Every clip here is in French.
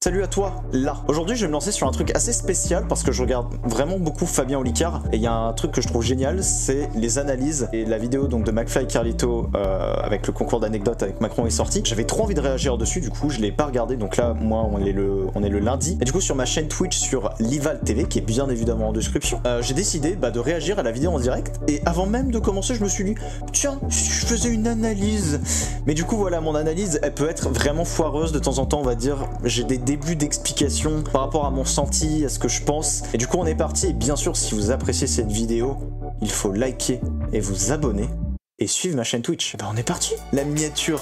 Salut à toi, là. Aujourd'hui, je vais me lancer sur un truc assez spécial parce que je regarde vraiment beaucoup Fabien Olicard et il y a un truc que je trouve génial, c'est les analyses et la vidéo donc de McFly et Carlito avec le concours d'anecdotes avec Macron est sorti. J'avais trop envie de réagir dessus, du coup, je l'ai pas regardé. Donc là, moi, on est le lundi. Et du coup, sur ma chaîne Twitch sur Lival TV, qui est bien évidemment en description, j'ai décidé de réagir à la vidéo en direct. Et avant même de commencer, je me suis dit, tiens, je faisais une analyse. Mais du coup, voilà, mon analyse, elle peut être vraiment foireuse de temps en temps, on va dire. J'ai des débuts d'explication par rapport à mon ressenti, à ce que je pense. Et du coup, on est parti. Et bien sûr, si vous appréciez cette vidéo, il faut liker et vous abonner et suivre ma chaîne Twitch. Ben, on est parti. La miniature.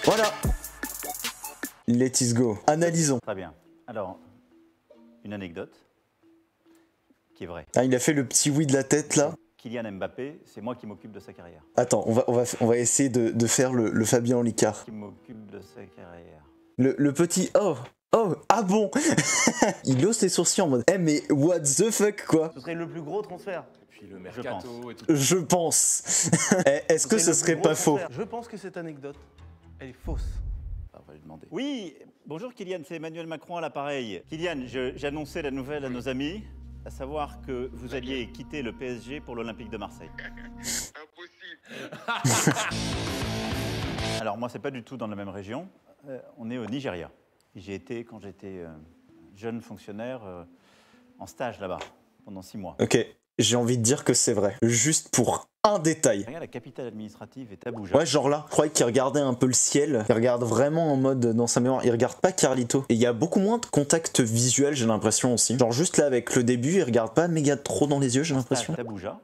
Voilà. Let's go. Analysons. Très bien. Alors, une anecdote qui est vraie. Ah, il a fait le petit oui de la tête là. Kylian Mbappé, c'est moi qui m'occupe de sa carrière. Attends, on va essayer de faire le Fabien Olicard. Qui m'occupe de sa carrière. Le petit oh, ah bon. Il hausse les sourcils en mode eh mais what the fuck quoi. Ce serait le plus gros transfert. Puis le mercato et tout. Je pense. Est-ce que ce serait pas faux? Je pense que cette anecdote, elle est fausse. Ah, on va lui demander. Oui, bonjour Kylian, c'est Emmanuel Macron à l'appareil. Kylian, j'ai annoncé la nouvelle à nos amis, à savoir que vous alliez quitter le PSG pour l'Olympique de Marseille. Impossible. Alors moi, c'est pas du tout dans la même région. On est au Nigeria. J'y étais quand j'étais jeune fonctionnaire en stage là-bas, pendant 6 mois. Ok, j'ai envie de dire que c'est vrai. Juste pour un détail. Regarde, la capitale administrative est Abuja. Ouais, genre là, je croyais qu'il regardait un peu le ciel. Il regarde vraiment en mode dans sa mémoire. Il regarde pas Carlito. Et il y a beaucoup moins de contact visuel, j'ai l'impression aussi. Genre juste là avec le début, il regarde pas méga trop dans les yeux, j'ai l'impression. Abuja.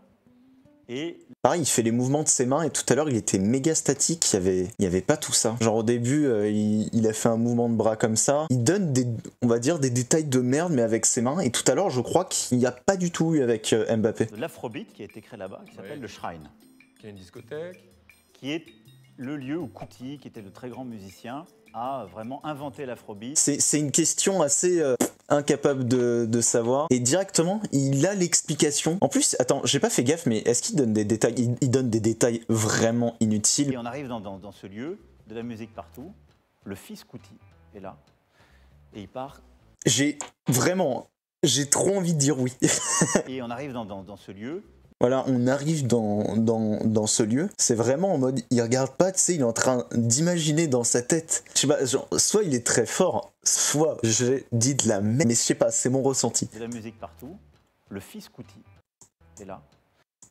Et pareil, il fait les mouvements de ses mains et tout à l'heure il était méga statique, il y avait pas tout ça. Genre au début il a fait un mouvement de bras comme ça, il donne on va dire des détails de merde mais avec ses mains et tout à l'heure je crois qu'il n'y a pas du tout eu avec Mbappé. De l'afrobeat qui a été créé là-bas, qui s'appelle le Shrine. Qui est une discothèque. Qui est le lieu où Kuti, qui était de très grands musiciens, a vraiment inventé l'afrobeat. C'est une question assez incapable de savoir. Et directement, il a l'explication. En plus, attends, j'ai pas fait gaffe, mais est-ce qu'il donne des détails? Il donne des détails vraiment inutiles. Et on arrive dans ce lieu, de la musique partout. Le fils Kuti est là. Et il part. J'ai trop envie de dire oui. Et on arrive dans ce lieu. Voilà, on arrive dans ce lieu, c'est vraiment en mode, il regarde pas, tu sais, il est en train d'imaginer dans sa tête. Je sais pas, genre, soit il est très fort, soit j'ai dit de la merde, mais je sais pas, c'est mon ressenti. De la musique partout, le fils Kuti est là.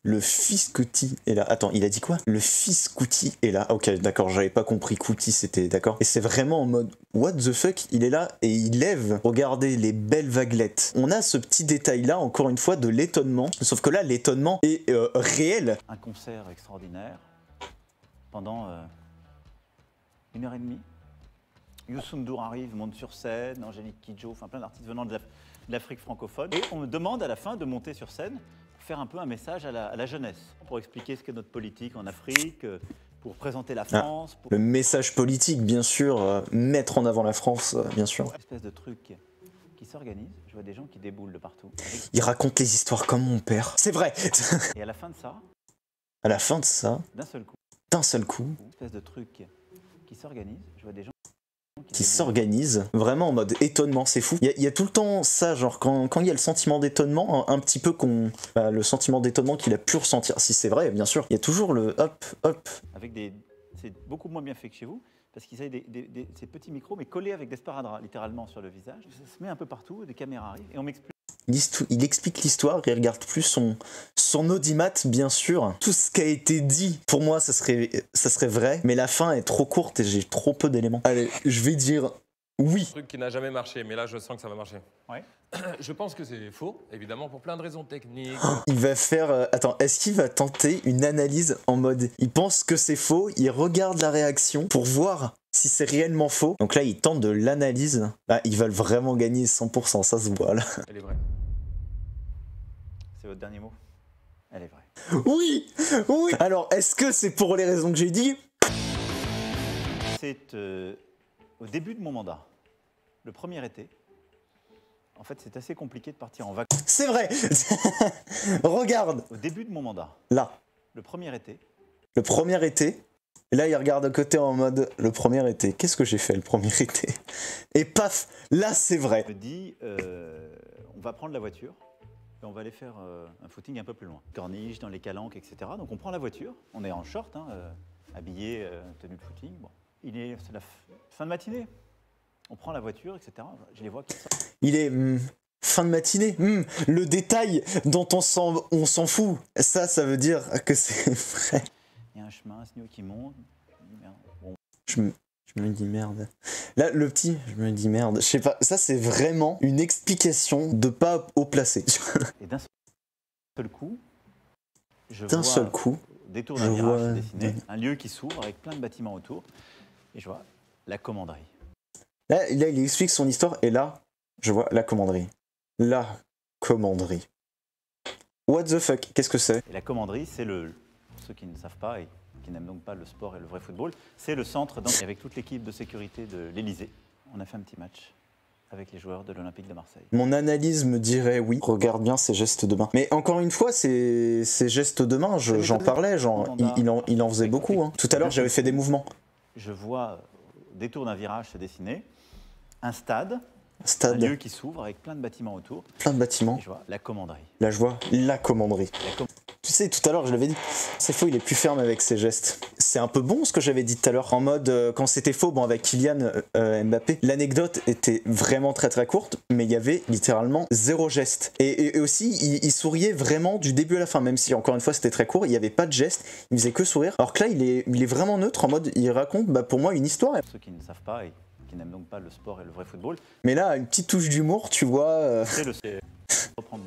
Le fils Kuti est là. Attends, il a dit quoi? Le fils Kuti est là. Ok, d'accord, j'avais pas compris. Kuti, c'était d'accord. Et c'est vraiment en mode what the fuck? Il est là et il lève. Regardez les belles vaguelettes. On a ce petit détail-là, encore une fois, de l'étonnement. Sauf que là, l'étonnement est réel. Un concert extraordinaire pendant 1h30. Youssou N'Dour arrive, monte sur scène, Angélique Kidjo, enfin plein d'artistes venant de l'Afrique francophone. Et on me demande à la fin de monter sur scène faire un peu un message à la jeunesse, pour expliquer ce qu'est notre politique en Afrique, pour présenter la France. Pour... Le message politique, bien sûr, mettre en avant la France, bien sûr. Une espèce de truc qui s'organise, je vois des gens qui déboulent de partout. Il raconte les histoires comme mon père. C'est vrai. Et à la fin de ça... À la fin de ça... D'un seul coup... Une espèce de truc qui s'organise, je vois des gens... qui s'organise, vraiment en mode étonnement, c'est fou. Il y a tout le temps ça, genre quand il y a le sentiment d'étonnement, un petit peu le sentiment d'étonnement qu'il a pu ressentir, si c'est vrai, bien sûr, il y a toujours le hop, hop. Avec c'est beaucoup moins bien fait que chez vous, parce qu'ils avaient ces petits micros, mais collés avec des sparadraps, littéralement, sur le visage. Ça se met un peu partout, des caméras arrivent, et on m'explique. Il explique l'histoire, il regarde plus son audimat, bien sûr. Tout ce qui a été dit, pour moi, ça serait vrai, mais la fin est trop courte et j'ai trop peu d'éléments. Allez, je vais dire oui. Un truc qui n'a jamais marché, mais là, je sens que ça va marcher. Ouais. Je pense que c'est faux, évidemment, pour plein de raisons techniques. Il va faire... attends, est-ce qu'il va tenter une analyse en mode... Il pense que c'est faux, il regarde la réaction pour voir si c'est réellement faux. Donc là, il tente de l'analyse. Là, ils veulent vraiment gagner 100%, ça se voit là. Elle est vraie. C'est votre dernier mot? Elle est vraie. Oui, oui. Alors, est-ce que c'est pour les raisons que j'ai dit? C'est au début de mon mandat, le premier été. En fait, c'est assez compliqué de partir en vacances. C'est vrai. Regarde. Au début de mon mandat. Là. Le premier été. Le premier été. Et là, il regarde à côté en mode, le premier été, qu'est-ce que j'ai fait le premier été? Et paf, là c'est vrai. Il me dit, on va prendre la voiture et on va aller faire un footing un peu plus loin. Corniche, dans les calanques, etc. Donc on prend la voiture, on est en short, hein, habillé, tenue de footing. Bon. C'est la fin de matinée. On prend la voiture, etc. Je les vois qui sortent. Il est fin de matinée. Le détail dont on s'en fout. Ça veut dire que c'est vrai. Il y a un chemin, un signaux qui monte. Merde. Bon. Je me dis merde. Là, le petit, je me dis merde. Je sais pas, ça c'est vraiment une explication de pas haut placé. Et d'un seul coup, détour je d'un virage vois- dessiné, un lieu qui s'ouvre avec plein de bâtiments autour. Et je vois la commanderie. Là, il explique son histoire et là, je vois la commanderie. La commanderie. What the fuck? Qu'est-ce que c'est? Et la commanderie, c'est pour ceux qui ne savent pas et qui n'aiment donc pas le sport et le vrai football, c'est le centre avec toute l'équipe de sécurité de l'Élysée. On a fait un petit match avec les joueurs de l'Olympique de Marseille. Mon analyse me dirait oui. Regarde bien ses gestes de main. Mais encore une fois, ces gestes de main, j'en parlais, genre, il en faisait beaucoup. Hein. Tout à l'heure, j'avais fait des mouvements. Je vois, au détour d'un virage se dessiner, un stade, un lieu qui s'ouvre avec plein de bâtiments autour. Plein de bâtiments. Et je vois la commanderie. Là, je vois la commanderie. Tu sais, tout à l'heure, je l'avais dit, c'est faux, il est plus ferme avec ses gestes. C'est un peu bon ce que j'avais dit tout à l'heure, en mode, quand c'était faux, bon, avec Kylian Mbappé, l'anecdote était vraiment très très courte, mais il y avait littéralement 0 geste. Et aussi, il souriait vraiment du début à la fin, même si, encore une fois, c'était très court, il n'y avait pas de geste, il faisait que sourire. Alors que là, il est vraiment neutre, en mode, il raconte, bah, pour moi, une histoire. Pour ceux qui ne savent pas et qui n'aiment donc pas le sport et le vrai football, Mais là, une petite touche d'humour, tu vois,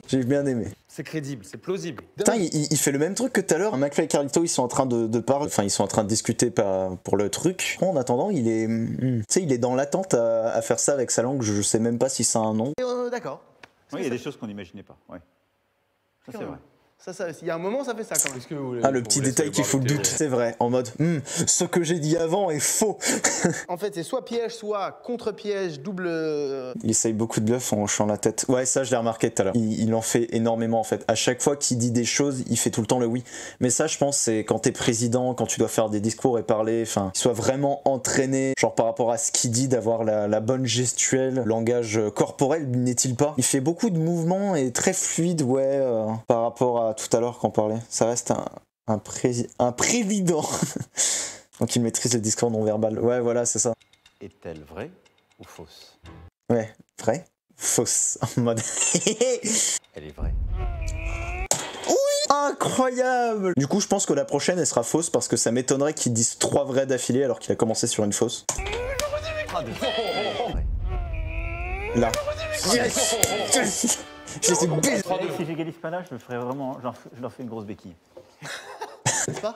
j'ai bien aimé. C'est crédible, c'est plausible. Putain, il fait le même truc que tout à l'heure. McFly et Carlito, ils sont en train de parler. Enfin, ils sont en train de discuter pour le truc. En attendant, il est, tu sais, il est dans l'attente à faire ça avec sa langue. Je sais même pas si ça a un nom. D'accord. Oui, il y a des choses qu'on n'imaginait pas. Ouais. Ça, c'est vrai. Il y a un moment, ça fait ça quand même. Est-ce que vous voulez- Ah, le vous petit laissez détail qui voir fout le télé. doute, c'est vrai. En mode, ce que j'ai dit avant est faux. En fait, c'est soit piège, soit contre-piège, double. Il essaye beaucoup de bluff en hochant la tête. Ouais, ça, je l'ai remarqué tout à l'heure. Il en fait énormément, en fait. À chaque fois qu'il dit des choses, il fait tout le temps le oui. Mais ça, je pense, c'est quand t'es président, quand tu dois faire des discours et parler, enfin, qu'il soit vraiment entraîné, genre par rapport à ce qu'il dit, d'avoir la bonne gestuelle, langage corporel, n'est-il pas? Il fait beaucoup de mouvements et très fluide, ouais, par rapport à tout à l'heure qu'on parlait. Ça reste un président. Donc il maîtrise le discours non verbal. Ouais, voilà, c'est ça. Est-elle vraie ou fausse? Ouais, vrai, fausse, en mode. Elle est vraie. Incroyable! Du coup, je pense que la prochaine, elle sera fausse parce que ça m'étonnerait qu'ils disent 3 vrais d'affilée alors qu'il a commencé sur une fausse. Là. Yes! Je les ai baisés. Si j'égalise pas là, je me ferais vraiment. Je leur fais une grosse béquille.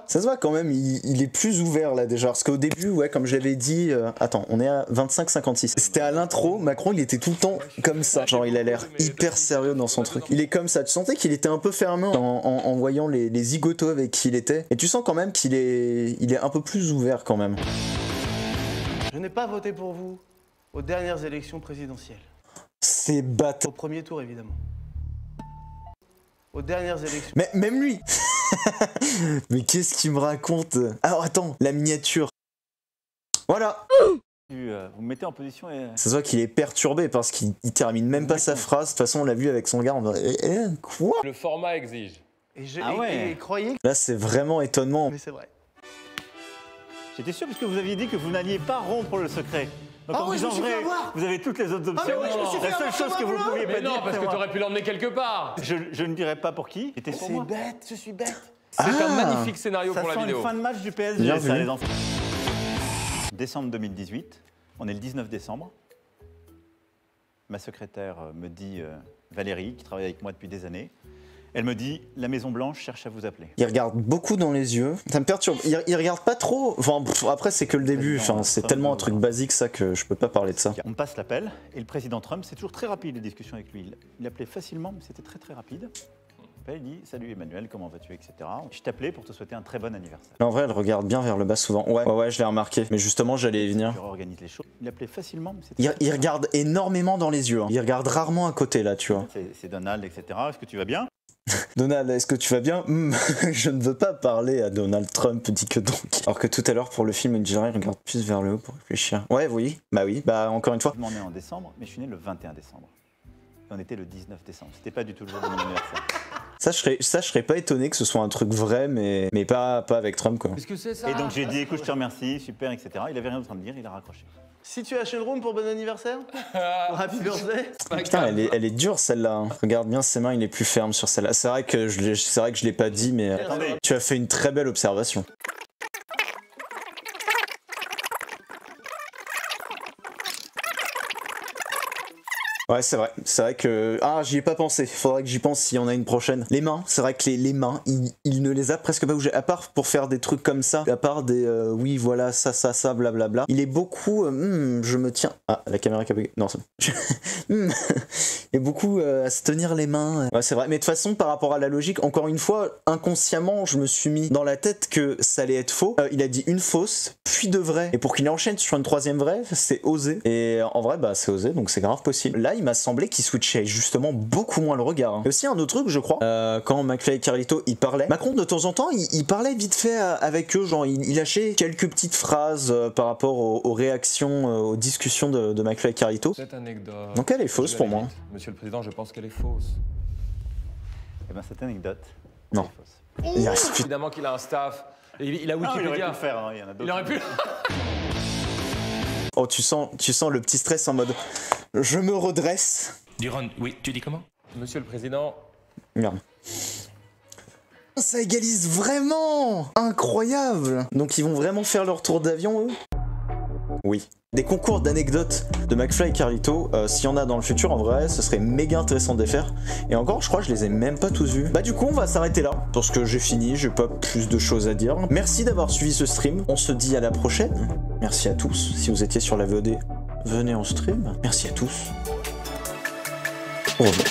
Ça se voit quand même, il est plus ouvert là déjà. Parce qu'au début, ouais, comme je l'avais dit, attends, on est à 25-56. C'était à l'intro, Macron il était tout le temps comme ça. Genre il a l'air hyper sérieux dans son truc. Il est comme ça, tu sentais qu'il était un peu fermé en voyant les zigotos avec qui il était. Et tu sens quand même qu'il est un peu plus ouvert quand même. Je n'ai pas voté pour vous aux dernières élections présidentielles. C'est bâtard. Au premier tour, évidemment. Aux dernières élections. Mais même lui. Mais qu'est-ce qu'il me raconte? Alors attends, la miniature. Voilà. Vous me mettez en position et. Ça se voit qu'il est perturbé parce qu'il termine même pas sa phrase. De toute façon, on l'a vu avec son gars. Quoi? Le format exige. Et croyez Là, c'est vraiment étonnement. mais c'est vrai. J'étais sûr parce que vous aviez dit que vous n'alliez pas rompre le secret. Donc Ah en ouais, je me disant suis fait vrai, avoir. vous avez toutes les autres options. mais oui, je me suis fait La seule avoir chose comme que un vous blanc. pouviez Mais pas non, dire, parce c'est que moi. t'aurais pu l'emmener quelque part. Je ne dirais pas pour qui. C'était pour moi. Bête, je suis bête. C'est un magnifique scénario Ça pour la sent vidéo. une fin de match du PSG, Bien ça, vu. les enfants. Décembre 2018, on est le 19 décembre. Ma secrétaire me dit, Valérie, qui travaille avec moi depuis des années, elle me dit, la Maison Blanche cherche à vous appeler. Il regarde beaucoup dans les yeux. Ça me perturbe. Il regarde pas trop. Enfin, après, c'est que le début. Enfin, c'est tellement un truc basique, ça, que je peux pas parler de ça. On me passe l'appel et le président Trump, c'est toujours très rapide les discussions avec lui. Il appelait facilement, mais c'était très très rapide. Il dit « Salut Emmanuel, comment vas-tu » etc. Je t'appelais pour te souhaiter un très bon anniversaire. En vrai, elle regarde bien vers le bas souvent. Ouais, je l'ai remarqué. Mais justement, j'allais y venir. Tu réorganises les choses. Il appelait facilement, mais c'était Il regarde énormément dans les yeux. Hein. Il regarde rarement à côté, là, tu vois. C'est Donald, etc. Est-ce que tu vas bien? Donald, est-ce que tu vas bien? Je ne veux pas parler à Donald Trump, dit que donc. Alors que tout à l'heure, pour le film, Jerry regarde plus vers le haut pour réfléchir. Ouais, oui, bah encore une fois. Je m'en né en décembre, mais je suis né le 21 décembre. Et on était le 19 décembre. C'était pas du tout le jour de mon anniversaire. Ça, je serais pas étonné que ce soit un truc vrai, mais pas avec Trump, quoi. Qu'est-ce que c'est ça? Et donc j'ai dit, écoute, je te remercie, super, etc. Il avait rien d'autre à me dire, il a raccroché. Situation room pour bon anniversaire. Happy birthday. Putain, elle est dure celle-là. Hein. Regarde bien ses mains, il est plus ferme sur celle-là. C'est vrai que je l'ai pas dit, mais Attendez. tu as fait une très belle observation. Ouais, c'est vrai que... Ah, j'y ai pas pensé, faudrait que j'y pense s'il y en a une prochaine. Les mains, c'est vrai que les mains, il ne les a presque pas bougées, à part pour faire des trucs comme ça, à part des... oui, voilà, ça, blablabla. Il est beaucoup... je me tiens... Ah, la caméra qui a bugué. Non, c'est bon. Il est beaucoup à se tenir les mains. Ouais, c'est vrai, mais de toute façon, par rapport à la logique, encore une fois, inconsciemment, je me suis mis dans la tête que ça allait être faux. Il a dit une fausse, puis deux vraies. Et pour qu'il enchaîne sur une troisième vraie, c'est osé. Et en vrai, bah, c'est osé, donc c'est grave possible. Là, il m'a semblé qu'il switchait justement beaucoup moins le regard. Et aussi un autre truc, je crois, quand McFly et Carlito ils parlaient, Macron de temps en temps il parlait vite fait avec eux, genre il lâchait quelques petites phrases par rapport aux réactions, aux discussions de McFly et Carlito. Cette anecdote. Donc elle est fausse pour moi. Monsieur le Président, je pense qu'elle est fausse. Eh ben cette anecdote, Non. c'est fausse. Il reste plus. Évidemment qu'il a un staff. Et il a Non, il aurait pu Wikipédia. le faire, hein, il y en a d'autres. Il aurait pu. Oh, tu sens le petit stress en mode je me redresse. Duron, oui, tu dis comment? Monsieur le Président, Merde. Ça égalise vraiment! Incroyable! Donc ils vont vraiment faire leur tour d'avion, eux? Oui. Des concours d'anecdotes de McFly et Carlito, s'il y en a dans le futur, en vrai, ce serait méga intéressant de les faire. Et encore, je crois que je les ai même pas tous vus. Bah du coup, on va s'arrêter là, parce que j'ai fini, j'ai pas plus de choses à dire. Merci d'avoir suivi ce stream, on se dit à la prochaine. Merci à tous, si vous étiez sur la VOD, venez en stream. Merci à tous. Au revoir.